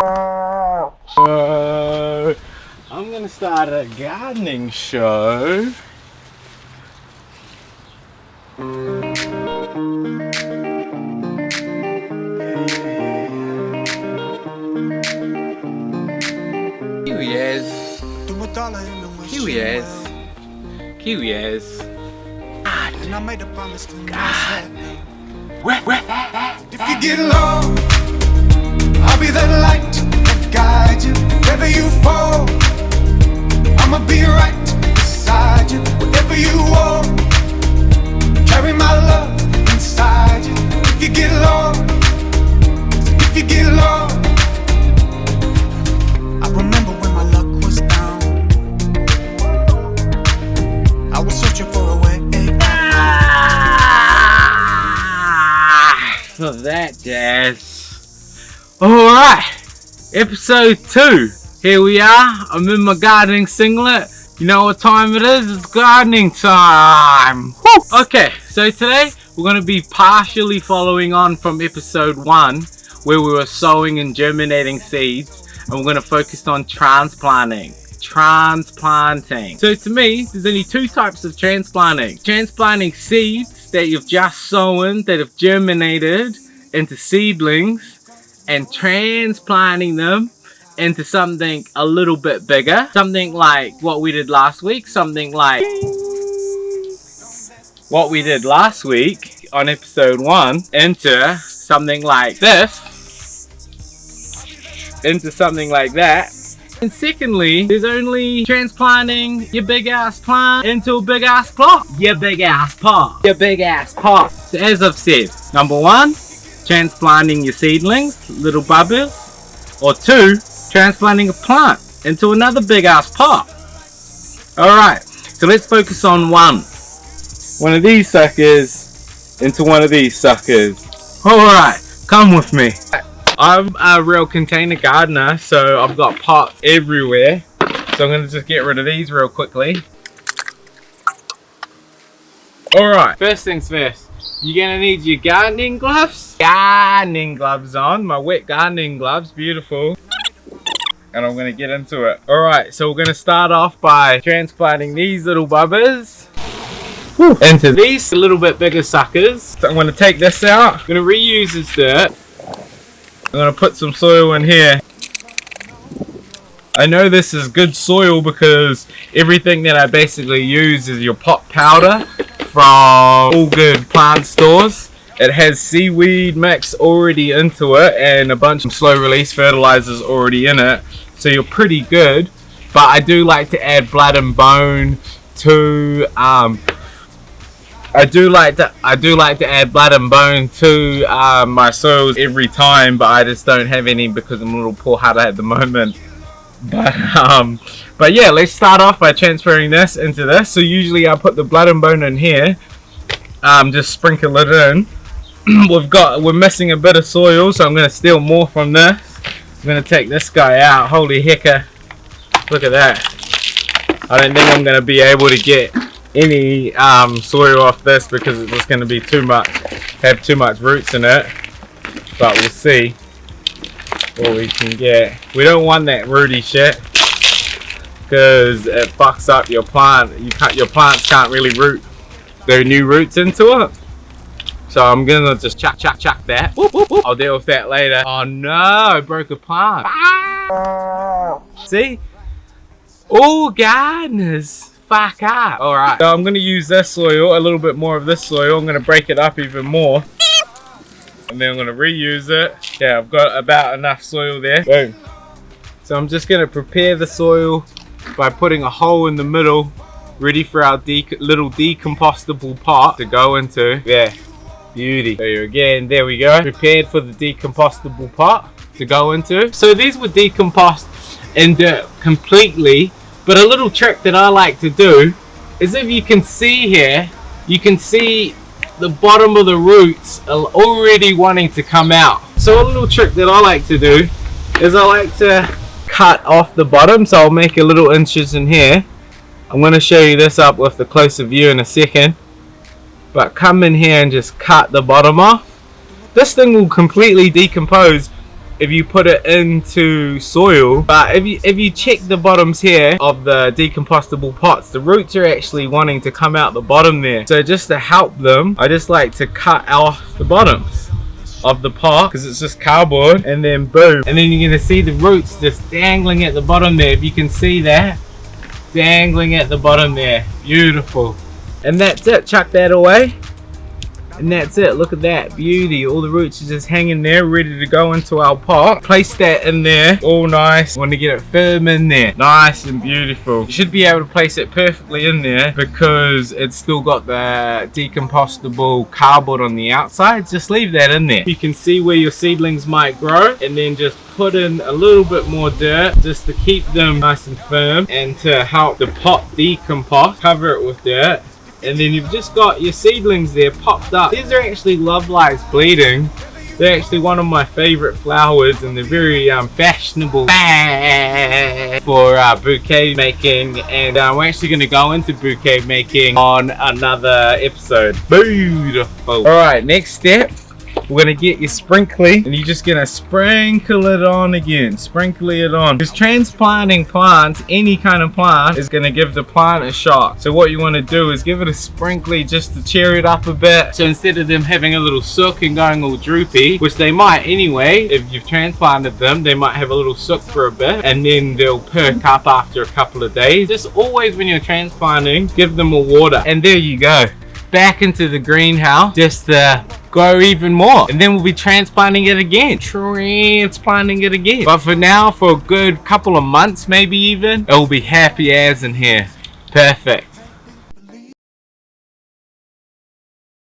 So I'm gonna start a gardening show. Kiwi is. Kiwi is. Kiwi is. God. And I made a promise to God. If you get low, I'll be the light that guides you. Wherever you fall, I'ma be right beside you. Wherever you walk, carry my love inside you. If you get low, if you get low, I remember when my luck was down. I was searching for a way for that, Jazz. Alright, episode 2. Here we are. I'm in my gardening singlet. You know what time it is? It's gardening time. Woo! Okay, so today we're going to be partially following on from episode 1, where we were sowing and germinating seeds, and we're going to focus on transplanting. So to me, there's only 2 types of transplanting. Transplanting seeds that you've just sown, that have germinated into seedlings, and transplanting them into something a little bit bigger. Something like what we did last week. Something like what we did last week on episode 1 into something like this. Into something like that. And secondly, there's only transplanting your big ass plant into a big ass plot. Your big ass pot. Your big ass pot. So as I've said, number 1, transplanting your seedlings, little bubbers. Or 2, transplanting a plant into another big ass pot. Alright, so let's focus on one of these suckers into one of these suckers. Alright, come with me. I'm a real container gardener, so I've got pots everywhere. So I'm going to just get rid of these real quickly. Alright, first things first. You're going to need your gardening gloves. Gardening gloves on. My wet gardening gloves. Beautiful. And I'm going to get into it. Alright, so we're going to start off by transplanting these little bubbers into these a little bit bigger suckers. So I'm going to take this out. I'm going to reuse this dirt. I'm going to put some soil in here. I know this is good soil because everything that I basically use is your pot powder from all good plant stores. It has seaweed mix already into it and a bunch of slow release fertilizers already in it. So you're pretty good. But I do like to add blood and bone to I do like to add blood and bone to my soils every time, but I just don't have any because I'm a little poor heart at the moment. But yeah, let's start off by transferring this into this. So usually I put the blood and bone in here, just sprinkle it in. We're missing a bit of soil, so I'm going to steal more from this. I'm going to take this guy out. Holy hecker, look at that. I don't think I'm going to be able to get any soil off this because it's just going to be have too much roots in it, but we'll see what we can get. We don't want that rooty shit because it fucks up your plant. Your plants can't really root their new roots into it, so I'm gonna just chuck that. I'll deal with that later. Oh no, I broke a plant. See, all gardeners fuck up. Alright, so I'm going to use this soil, a little bit more of this soil. I'm going to break it up even more. And then I'm going to reuse it. Yeah, I've got about enough soil there. Boom. So I'm just going to prepare the soil by putting a hole in the middle, ready for our little decompostable pot to go into. Yeah, beauty. So again, there we go. Prepared for the decompostable pot to go into. So these would decompost in dirt completely. But a little trick that I like to do is, if you can see here, you can see the bottom of the roots are already wanting to come out. So a little trick that I like to do is I like to cut off the bottom. So I'll make a little incision here. I'm going to show you this up with the closer view in a second. But come in here and just cut the bottom off. This thing will completely decompose if you put it into soil. But if you check the bottoms here of the decompostable pots, the roots are actually wanting to come out the bottom there. So just to help them, I just like to cut off the bottoms of the pot, because it's just cardboard, and then boom, and then you're gonna see the roots just dangling at the bottom there. If you can see that, dangling at the bottom there. Beautiful. And that's it. Chuck that away. And that's it. Look at that beauty. All the roots are just hanging there, ready to go into our pot. Place that in there, all nice. Want to get it firm in there, nice and beautiful. You should be able to place it perfectly in there because it's still got the decompostable cardboard on the outside. Just leave that in there. You can see where your seedlings might grow, and then just put in a little bit more dirt just to keep them nice and firm and to help the pot decompose. Cover it with dirt. And then you've just got your seedlings there popped up. These are actually Love Lies Bleeding. They're actually one of my favorite flowers, and they're very fashionable for bouquet making. And we're actually going to go into bouquet making on another episode. Beautiful. Alright, next step. We're going to get your sprinkly, and you're just going to sprinkle it on again. Sprinkle it on. Because transplanting plants, any kind of plant, is going to give the plant a shot. So what you want to do is give it a sprinkly just to cheer it up a bit. So instead of them having a little sook and going all droopy, which they might anyway, if you've transplanted them, they might have a little sook for a bit, and then they'll perk up after a couple of days. Just always when you're transplanting, give them a water. And there you go. Back into the greenhouse, just grow even more, and then we'll be transplanting it again. But for now, for a good couple of months, maybe even, it will be happy as in here. Perfect.